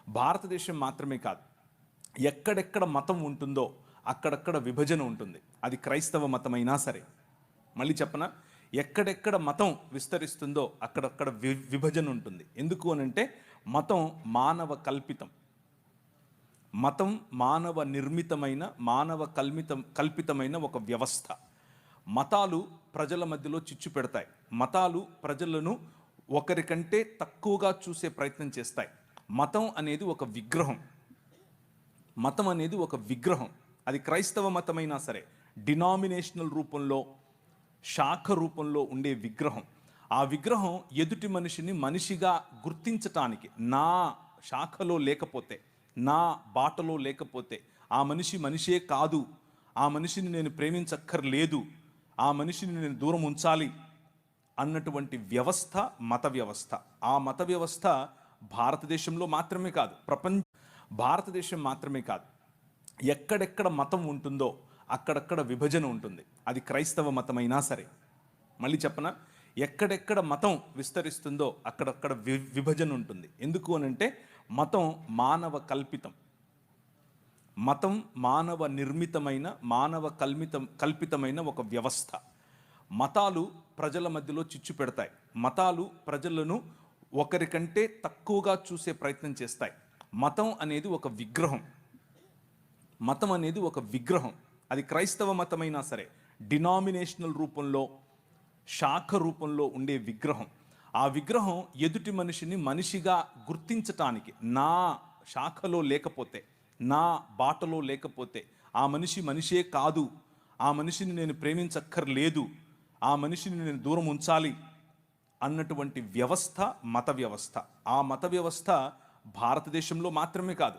భారతదేశం మాత్రమే కాదు, ఎక్కడెక్కడ మతం ఉంటుందో అక్కడక్కడ విభజన ఉంటుంది. అది క్రైస్తవ మతమైనా సరే. మళ్ళీ చెప్పనా, ఎక్కడెక్కడ మతం విస్తరిస్తుందో అక్కడక్కడ విభజన ఉంటుంది. ఎందుకు అనంటే మతం మానవ కల్పితం. మతం మానవ నిర్మితమైన, మానవ కల్పితమైన ఒక వ్యవస్థ. మతాలు ప్రజల మధ్యలో చిచ్చు పెడతాయి. మతాలు ప్రజలను ఒకరికంటే తక్కువగా చూసే ప్రయత్నం చేస్తాయి. మతం అనేది ఒక విగ్రహం. మతం అనేది ఒక విగ్రహం. అది క్రైస్తవ మతమైనా సరే, డినామినేషనల్ రూపంలో, శాఖ రూపంలో ఉండే విగ్రహం. ఆ విగ్రహం ఎదుటి మనిషిని మనిషిగా గుర్తించటానికి, నా శాఖలో లేకపోతే, నా బాటలో లేకపోతే ఆ మనిషి మనిషే కాదు, ఆ మనిషిని నేను ప్రేమించక్కర్లేదు, ఆ మనిషిని నేను దూరం ఉంచాలి అన్నటువంటి వ్యవస్థ మత వ్యవస్థ. ఆ మత వ్యవస్థ భారతదేశంలో మాత్రమే కాదు, భారతదేశం మాత్రమే కాదు, ఎక్కడెక్కడ మతం ఉంటుందో అక్కడక్కడ విభజన ఉంటుంది. అది క్రైస్తవ మతమైనా సరే. మళ్ళీ చెప్పనా, ఎక్కడెక్కడ మతం విస్తరిస్తుందో అక్కడక్కడ విభజన ఉంటుంది. ఎందుకు అనంటే మతం మానవ కల్పితం. మతం మానవ నిర్మితమైన, మానవ కల్పితమైన ఒక వ్యవస్థ. మతాలు ప్రజల మధ్యలో చిచ్చు పెడతాయి. మతాలు ప్రజలను ఒకరికంటే తక్కువగా చూసే ప్రయత్నం చేస్తాయి. మతం అనేది ఒక విగ్రహం. మతం అనేది ఒక విగ్రహం. అది క్రైస్తవ మతమైనా సరే, డినామినేషనల్ రూపంలో, శాఖ రూపంలో ఉండే విగ్రహం. ఆ విగ్రహం ఎదుటి మనిషిని మనిషిగా గుర్తించటానికి, నా శాఖలో లేకపోతే, నా బాటలో లేకపోతే ఆ మనిషి మనిషే కాదు, ఆ మనిషిని నేను ప్రేమించక్కర్లేదు, ఆ మనిషిని నేను దూరం ఉంచాలి అన్నటువంటి వ్యవస్థ మత వ్యవస్థ. ఆ మత వ్యవస్థ భారతదేశంలో మాత్రమే కాదు,